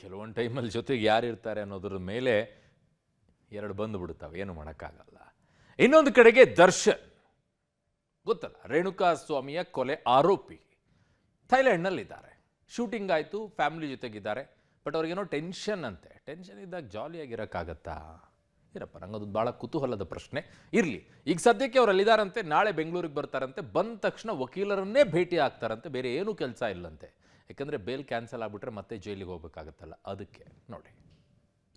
ಕೆಲವೊಂದು ಟೈಮಲ್ಲಿ ಜೊತೆಗೆ ಯಾರಿರ್ತಾರೆ ಅನ್ನೋದ್ರ ಮೇಲೆ ಎರಡು ಬಂದುಬಿಡ್ತಾವೆ, ಏನು ಮಾಡೋಕ್ಕಾಗಲ್ಲ. ಇನ್ನೊಂದು ಕಡೆಗೆ ದರ್ಶನ್ ಗೊತ್ತಲ್ಲ, ರೇಣುಕಾ ಸ್ವಾಮಿಯ ಕೊಲೆ ಆರೋಪಿ ಥೈಲ್ಯಾಂಡ್ನಲ್ಲಿದ್ದಾರೆ. ಶೂಟಿಂಗ್ ಆಯಿತು, ಫ್ಯಾಮಿಲಿ ಜೊತೆಗಿದ್ದಾರೆ. ಬಟ್ ಅವ್ರಿಗೇನೋ ಟೆನ್ಷನ್ ಅಂತೆ. ಟೆನ್ಷನ್ ಇದ್ದಾಗ ಜಾಲಿಯಾಗಿರೋಕ್ಕಾಗತ್ತಾ? ಇರಪ್ಪ, ನಂಗದು ಭಾಳ ಕುತೂಹಲದ ಪ್ರಶ್ನೆ. ಇರಲಿ, ಈಗ ಸದ್ಯಕ್ಕೆ ಅವ್ರು ಅಲ್ಲಿದ್ದಾರಂತೆ, ನಾಳೆ ಬೆಂಗಳೂರಿಗೆ ಬರ್ತಾರಂತೆ. ಬಂದ ತಕ್ಷಣ ವಕೀಲರನ್ನೇ ಭೇಟಿ ಆಗ್ತಾರಂತೆ, ಬೇರೆ ಏನೂ ಕೆಲಸ ಇಲ್ಲಂತೆ. ಯಾಕಂದರೆ ಬೇಲ್ ಕ್ಯಾನ್ಸಲ್ ಆಗಿಬಿಟ್ರೆ ಮತ್ತೆ ಜೈಲಿಗೆ ಹೋಗ್ಬೇಕಾಗತ್ತಲ್ಲ, ಅದಕ್ಕೆ ನೋಡಿ.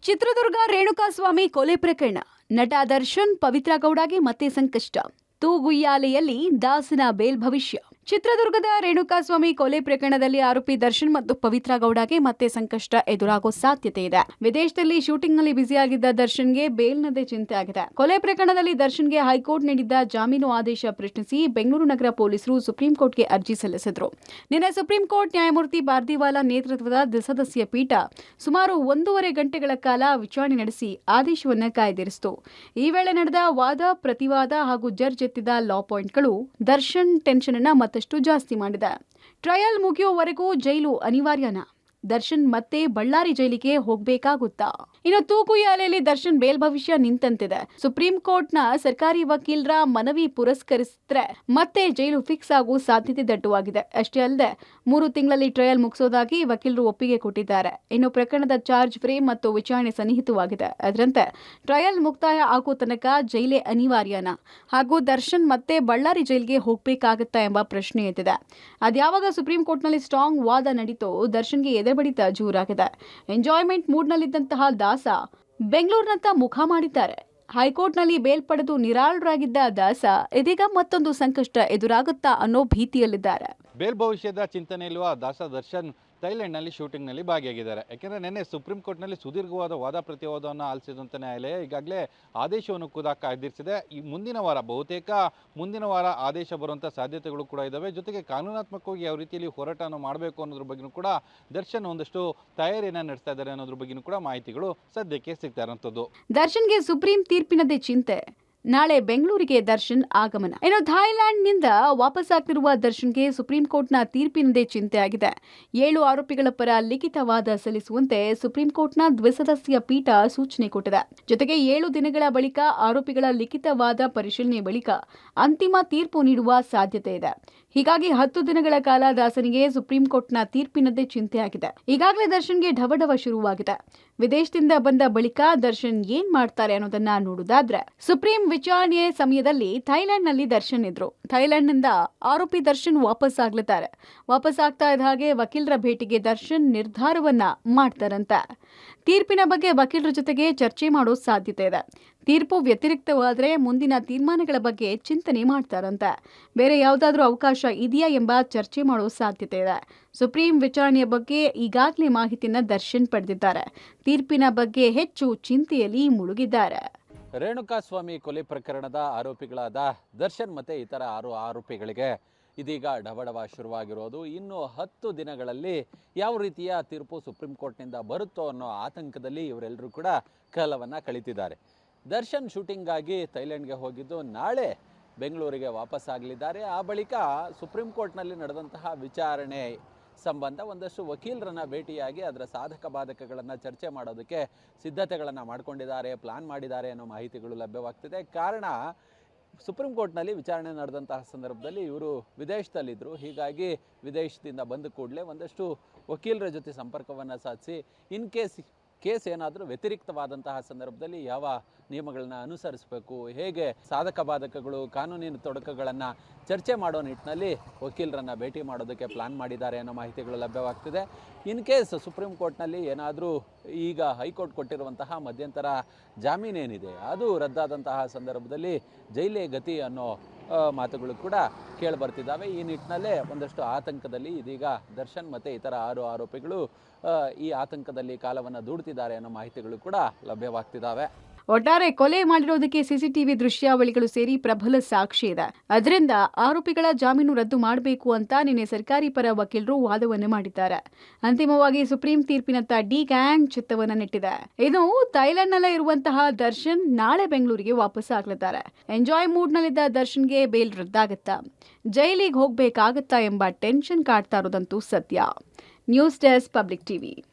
ಚಿತ್ರದುರ್ಗ ರೇಣುಕಾಸ್ವಾಮಿ ಕೊಲೆ ಪ್ರಕರಣ. ನಟ ದರ್ಶನ್ ಪವಿತ್ರ ಗೌಡಗೆ ಮತ್ತೆ ಸಂಕಷ್ಟ. ತೂಗುಯ್ಯಾಲೆಯಲ್ಲಿ ದಾಸನ ಬೇಲ್ ಭವಿಷ್ಯ. ಚಿತ್ರದುರ್ಗದ ರೇಣುಕಾಸ್ವಾಮಿ ಕೊಲೆ ಪ್ರಕರಣದಲ್ಲಿ ಆರೋಪಿ ದರ್ಶನ್ ಮತ್ತು ಪವಿತ್ರ ಗೌಡಗೆ ಮತ್ತೆ ಸಂಕಷ್ಟ ಎದುರಾಗೋ ಸಾಧ್ಯತೆ ಇದೆ. ವಿದೇಶದಲ್ಲಿ ಶೂಟಿಂಗ್ನಲ್ಲಿ ಬ್ಯುಸಿಯಾಗಿದ್ದ ದರ್ಶನ್ಗೆ ಬೇಲ್ನದೇ ಚಿಂತೆ ಆಗಿದೆ. ಕೊಲೆ ಪ್ರಕರಣದಲ್ಲಿ ದರ್ಶನ್ಗೆ ಹೈಕೋರ್ಟ್ ನೀಡಿದ್ದ ಜಾಮೀನು ಆದೇಶ ಪ್ರಶ್ನಿಸಿ ಬೆಂಗಳೂರು ನಗರ ಪೊಲೀಸರು ಸುಪ್ರೀಂ ಕೋರ್ಟ್ಗೆ ಅರ್ಜಿ ಸಲ್ಲಿಸಿದ್ರು. ನಿನ್ನೆ ಸುಪ್ರೀಂ ಕೋರ್ಟ್ ನ್ಯಾಯಮೂರ್ತಿ ಬಾರ್ದಿವಾಲಾ ನೇತೃತ್ವದ ದ್ವಿಸದಸ್ಯ ಪೀಠ ಸುಮಾರು 1.5 ಗಂಟೆಗಳ ಕಾಲ ವಿಚಾರಣೆ ನಡೆಸಿ ಆದೇಶವನ್ನು ಕಾಯ್ದಿರಿಸಿತು. ಈ ವೇಳೆ ನಡೆದ ವಾದ ಪ್ರತಿವಾದ ಹಾಗೂ ಜಡ್ಜ್ ಎತ್ತಿದ ಲಾ ಪಾಯಿಂಟ್ಗಳು ದರ್ಶನ್ ಟೆನ್ಷನ್ ಅನ್ನ ಮತ್ತಷ್ಟು ಜಾಸ್ತಿ ಮಾಡಿದೆ. ಟ್ರಯಲ್ ಮುಗಿಯುವವರೆಗೂ ಜೈಲು ಅನಿವಾರ್ಯನಾ? ದರ್ಶನ್ ಮತ್ತೆ ಬಳ್ಳಾರಿ ಜೈಲಿಗೆ ಹೋಗಬೇಕಾಗುತ್ತಾ? ಇನ್ನು ತೂಗುಯ್ಯಾಲೆಯಲ್ಲಿ ದರ್ಶನ್ ಬೇಲ್ ಭವಿಷ್ಯ ನಿಂತಂತಿದೆ. ಸುಪ್ರೀಂ ಕೋರ್ಟ್ನ ಸರ್ಕಾರಿ ವಕೀಲರ ಮನವಿ ಪುರಸ್ಕರಿಸಿದ್ರೆ ಮತ್ತೆ ಜೈಲು ಫಿಕ್ಸ್ ಆಗುವ ಸಾಧ್ಯತೆ ದಟ್ಟವಾಗಿದೆ. ಅಷ್ಟೇ ಅಲ್ಲದೆ 3 ತಿಂಗಳಲ್ಲಿ ಟ್ರಯಲ್ ಮುಗಿಸೋದಾಗಿ ವಕೀಲರು ಒಪ್ಪಿಗೆ ಕೊಟ್ಟಿದ್ದಾರೆ. ಇನ್ನು ಪ್ರಕರಣದ ಚಾರ್ಜ್ ಫ್ರೇಮ್ ಮತ್ತು ವಿಚಾರಣೆ ಸನ್ನಿಹಿತವಾಗಿದೆ. ಅದರಂತೆ ಟ್ರಯಲ್ ಮುಕ್ತಾಯ ಆಗೋ ತನಕ ಜೈಲೇ ಅನಿವಾರ್ಯನಾ? ಹಾಗೂ ದರ್ಶನ್ ಮತ್ತೆ ಬಳ್ಳಾರಿ ಜೈಲಿಗೆ ಹೋಗಬೇಕಾಗುತ್ತಾ ಎಂಬ ಪ್ರಶ್ನೆ ಎದ್ದಿದೆ. ಅದ್ಯಾವಾಗ ಸುಪ್ರೀಂ ಕೋರ್ಟ್ನಲ್ಲಿ ಸ್ಟ್ರಾಂಗ್ ವಾದ ನಡೀತೋ ದರ್ಶನ್ಗೆ ಎದೆಬಡಿತ ಜೋರಾಗಿದೆ. ಎಂಜಾಯ್ಮೆಂಟ್ ಮೂಡ್ನಲ್ಲಿದ್ದಂತಹ ದಾಸ ಬೆಂಗಳೂರಿನತ್ತ ಮುಖ ಮಾಡಿದ್ದಾರೆ. ಹೈಕೋರ್ಟ್ನಲ್ಲಿ ಬೇಲ್ ಪಡೆದು ನಿರಾಳರಾಗಿದ್ದ ದಾಸ ಇದೀಗ ಮತ್ತೊಂದು ಸಂಕಷ್ಟ ಎದುರಾಗುತ್ತಾ ಅನ್ನೋ ಭೀತಿಯಲ್ಲಿದ್ದಾರೆ. ಬೇಲ್ ಭವಿಷ್ಯದ ಚಿಂತನೆ ಇಲ್ವಾ ದಾಸ ದರ್ಶನ್ ಥೈಲ್ಯಾಂಡ್ನಲ್ಲಿ ಶೂಟಿಂಗ್ನಲ್ಲಿ ಭಾಗಿಯಾಗಿದ್ದಾರೆ. ಯಾಕೆಂದರೆ ನಿನ್ನೆ ಸುಪ್ರೀಂ ಕೋರ್ಟ್ನಲ್ಲಿ ಸುದೀರ್ಘವಾದ ವಾದ ಪ್ರತಿವಾದವನ್ನು ಆಲಿಸಿದಂಥ ನ್ಯಾಯಾಲಯ ಈಗಾಗಲೇ ಆದೇಶವನ್ನು ಕೂಡ ಕಾಯ್ದಿರಿಸಿದೆ. ಈ ಬಹುತೇಕ ಮುಂದಿನ ವಾರ ಆದೇಶ ಬರುವಂಥ ಸಾಧ್ಯತೆಗಳು ಕೂಡ ಇದ್ದಾವೆ. ಜೊತೆಗೆ ಕಾನೂನಾತ್ಮಕವಾಗಿ ಯಾವ ರೀತಿಯಲ್ಲಿ ಹೋರಾಟವನ್ನು ಮಾಡಬೇಕು ಅನ್ನೋದ್ರ ಬಗ್ಗೆಯೂ ಕೂಡ ದರ್ಶನ್ ಒಂದಷ್ಟು ತಯಾರಿಯನ್ನು ನಡೆಸ್ತಾ ಇದ್ದಾರೆ ಅನ್ನೋದ್ರ ಬಗ್ಗೆಯೂ ಕೂಡ ಮಾಹಿತಿಗಳು ಸದ್ಯಕ್ಕೆ ಸಿಗ್ತಾ ಇರೋಂಥದ್ದು. ದರ್ಶನ್ಗೆ ಸುಪ್ರೀಂ ತೀರ್ಪಿನದೇ ಚಿಂತೆ. ನಾಳೆ ಬೆಂಗಳೂರಿಗೆ ದರ್ಶನ್ ಆಗಮನ. ಇನ್ನು ಥೈಲ್ಯಾಂಡ್ನಿಂದ ವಾಪಸ್ಸಾಗ್ತಿರುವ ದರ್ಶನ್ಗೆ ಸುಪ್ರೀಂ ಕೋರ್ಟ್ನ ತೀರ್ಪಿನದೇ ಚಿಂತೆ ಆಗಿದೆ. 7 ಆರೋಪಿಗಳ ಪರ ಲಿಖಿತ ವಾದ ಸಲ್ಲಿಸುವಂತೆ ಸುಪ್ರೀಂ ಕೋರ್ಟ್ನ ದ್ವಿಸದಸ್ಯ ಪೀಠ ಸೂಚನೆ ಕೊಟ್ಟಿದೆ. ಜೊತೆಗೆ 7 ದಿನಗಳ ಬಳಿಕ ಆರೋಪಿಗಳ ಲಿಖಿತ ವಾದ ಪರಿಶೀಲನೆ ಬಳಿಕ ಅಂತಿಮ ತೀರ್ಪು ನೀಡುವ ಸಾಧ್ಯತೆ ಇದೆ. ಹೀಗಾಗಿ 10 ದಿನಗಳ ಕಾಲ ದಾಸನಿಗೆ ಸುಪ್ರೀಂ ಕೋರ್ಟ್ನ ತೀರ್ಪಿನದೇ ಚಿಂತೆಯಾಗಿದೆ. ಈಗಾಗಲೇ ದರ್ಶನ್ಗೆ ಢವಢವ ಶುರುವಾಗಿದೆ. ವಿದೇಶದಿಂದ ಬಂದ ಬಳಿಕ ದರ್ಶನ್ ಏನ್ ಮಾಡ್ತಾರೆ ಅನ್ನೋದನ್ನ ನೋಡುವುದಾದ್ರೆ, ಸುಪ್ರೀಂ ವಿಚಾರಣೆಯ ಸಮಯದಲ್ಲಿ ಥೈಲ್ಯಾಂಡ್ನಲ್ಲಿ ದರ್ಶನ್ ಇದ್ರು. ಥೈಲ್ಯಾಂಡ್ನಿಂದ ಆರೋಪಿ ದರ್ಶನ್ ವಾಪಸ್ ಆಗ್ತಾ ಇದ್ದ ಹಾಗೆ ವಕೀಲರ ಭೇಟಿಗೆ ದರ್ಶನ್ ನಿರ್ಧಾರವನ್ನ ಮಾಡ್ತಾರಂತೆ. ತೀರ್ಪಿನ ಬಗ್ಗೆ ವಕೀಲರ ಜೊತೆಗೆ ಚರ್ಚೆ ಮಾಡೋ ಸಾಧ್ಯತೆ ಇದೆ. ತೀರ್ಪು ವ್ಯತಿರಿಕ್ತವಾದರೆ ಮುಂದಿನ ತೀರ್ಮಾನಗಳ ಬಗ್ಗೆ ಚಿಂತನೆ ಮಾಡ್ತಾರಂತೆ. ಬೇರೆ ಯಾವುದಾದ್ರೂ ಅವಕಾಶ ಇದೆಯಾ ಎಂಬ ಚರ್ಚೆ ಮಾಡೋ ಸಾಧ್ಯತೆ ಇದೆ. ಸುಪ್ರೀಂ ವಿಚಾರಣೆಯ ಬಗ್ಗೆ ಈಗಾಗಲೇ ಮಾಹಿತಿಯನ್ನು ದರ್ಶನ್ ಪಡೆದಿದ್ದಾರೆ. ತೀರ್ಪಿನ ಬಗ್ಗೆ ಹೆಚ್ಚು ಚಿಂತೆಯಲ್ಲಿ ಮುಳುಗಿದ್ದಾರೆ. ರೇಣುಕಾಸ್ವಾಮಿ ಕೊಲೆ ಪ್ರಕರಣದ ಆರೋಪಿಗಳಾದ ದರ್ಶನ್ ಮತ್ತು ಇತರ 6 ಆರೋಪಿಗಳಿಗೆ ಇದೀಗ ಢವಢವ ಶುರುವಾಗಿರೋದು. ಇನ್ನು 10 ದಿನಗಳಲ್ಲಿ ಯಾವ ರೀತಿಯ ತೀರ್ಪು ಸುಪ್ರೀಂ ಕೋರ್ಟ್ನಿಂದ ಬರುತ್ತೋ ಅನ್ನೋ ಆತಂಕದಲ್ಲಿ ಇವರೆಲ್ಲರೂ ಕೂಡ ಕಾಲವನ್ನು ಕಳೀತಿದ್ದಾರೆ. ದರ್ಶನ್ ಶೂಟಿಂಗಾಗಿ ಥೈಲ್ಯಾಂಡ್ಗೆ ಹೋಗಿದ್ದು ನಾಳೆ ಬೆಂಗಳೂರಿಗೆ ವಾಪಸ್ಸಾಗಲಿದ್ದಾರೆ. ಆ ಬಳಿಕ ಸುಪ್ರೀಂ ಕೋರ್ಟ್ನಲ್ಲಿ ನಡೆದಂತಹ ವಿಚಾರಣೆ ಸಂಬಂಧ ಒಂದಷ್ಟು ವಕೀಲರನ್ನು ಭೇಟಿಯಾಗಿ ಅದರ ಸಾಧಕ ಬಾಧಕಗಳನ್ನು ಚರ್ಚೆ ಮಾಡೋದಕ್ಕೆ ಸಿದ್ಧತೆಗಳನ್ನು ಮಾಡಿಕೊಂಡಿದ್ದಾರೆ, ಪ್ಲಾನ್ ಮಾಡಿದ್ದಾರೆ ಅನ್ನೋ ಮಾಹಿತಿಗಳು ಲಭ್ಯವಾಗ್ತಿದೆ. ಕಾರಣ, ಸುಪ್ರೀಂ ಕೋರ್ಟ್ನಲ್ಲಿ ವಿಚಾರಣೆ ನಡೆದಂತಹ ಸಂದರ್ಭದಲ್ಲಿ ಇವರು ವಿದೇಶದಲ್ಲಿದ್ದರು. ಹೀಗಾಗಿ ವಿದೇಶದಿಂದ ಬಂದ ಕೂಡಲೇ ಒಂದಷ್ಟು ವಕೀಲರ ಜೊತೆ ಸಂಪರ್ಕವನ್ನು ಸಾಧಿಸಿ ಇನ್ ಕೇಸ್ ಏನಾದರೂ ವ್ಯತಿರಿಕ್ತವಾದಂತಹ ಸಂದರ್ಭದಲ್ಲಿ ಯಾವ ನಿಯಮಗಳನ್ನ ಅನುಸರಿಸಬೇಕು, ಹೇಗೆ ಸಾಧಕ ಬಾಧಕಗಳು, ಕಾನೂನಿನ ತೊಡಕುಗಳನ್ನು ಚರ್ಚೆ ಮಾಡೋ ನಿಟ್ಟಿನಲ್ಲಿ ವಕೀಲರನ್ನು ಭೇಟಿ ಮಾಡೋದಕ್ಕೆ ಪ್ಲಾನ್ ಮಾಡಿದ್ದಾರೆ ಅನ್ನೋ ಮಾಹಿತಿಗಳು ಲಭ್ಯವಾಗ್ತಿದೆ. ಇನ್ ಕೇಸ್ ಸುಪ್ರೀಂ ಕೋರ್ಟ್ನಲ್ಲಿ ಏನಾದರೂ ಈಗ ಹೈಕೋರ್ಟ್ ಕೊಟ್ಟಿರುವಂತಹ ಮಧ್ಯಂತರ ಜಾಮೀನೇನಿದೆ ಅದು ರದ್ದಾದಂತಹ ಸಂದರ್ಭದಲ್ಲಿ ಜೈಲೇ ಗತಿ ಅನ್ನೋ ಮಾತುಗಳು ಕೂಡ ಕೇಳಿಬರ್ತಿದ್ದಾವೆ. ಈ ನಿಟ್ಟಿನಲ್ಲೇ ಒಂದಷ್ಟು ಆತಂಕದಲ್ಲಿ ಇದೀಗ ದರ್ಶನ್ ಮತ್ತು ಇತರ 6 ಆರೋಪಿಗಳು ಈ ಆತಂಕದಲ್ಲಿ ಕಾಲವನ್ನು ದೂಡ್ತಿದ್ದಾರೆ ಅನ್ನೋ ಮಾಹಿತಿಗಳು ಕೂಡ ಲಭ್ಯವಾಗ್ತಿದ್ದಾವೆ. ಒಟ್ಟಾರೆ ಕೊಲೆ ಮಾಡಿರೋದಕ್ಕೆ ಸಿಸಿಟಿವಿ ದೃಶ್ಯಾವಳಿಗಳು ಸೇರಿ ಪ್ರಬಲ ಸಾಕ್ಷಿ ಇದೆ. ಅದರಿಂದ ಆರೋಪಿಗಳ ಜಾಮೀನು ರದ್ದು ಮಾಡಬೇಕು ಅಂತ ನಿನ್ನೆ ಸರ್ಕಾರಿ ಪರ ವಕೀಲರು ವಾದವನ್ನು ಮಾಡಿದ್ದಾರೆ. ಅಂತಿಮವಾಗಿ ಸುಪ್ರೀಂ ತೀರ್ಪಿನತ್ತ ಡಿ ಗ್ಯಾಂಗ್ ಚಿತ್ತವನ್ನು ನೆಟ್ಟಿದೆ. ಇನ್ನು ಥೈಲ್ಯಾಂಡ್ನಲ್ಲೇ ಇರುವಂತಹ ದರ್ಶನ್ ನಾಳೆ ಬೆಂಗಳೂರಿಗೆ ವಾಪಸ್ ಆಗಲಿದ್ದಾರೆ. ಎಂಜಾಯ್ ಮೂಡ್ನಲ್ಲಿದ್ದ ದರ್ಶನ್ಗೆ ಬೇಲ್ ರದ್ದಾಗತ್ತಾ, ಜೈಲಿಗೆ ಹೋಗಬೇಕಾಗತ್ತಾ ಎಂಬ ಟೆನ್ಷನ್ ಕಾಡ್ತಾ ಇರೋದಂತೂ ಸತ್ಯ. News desk public TV.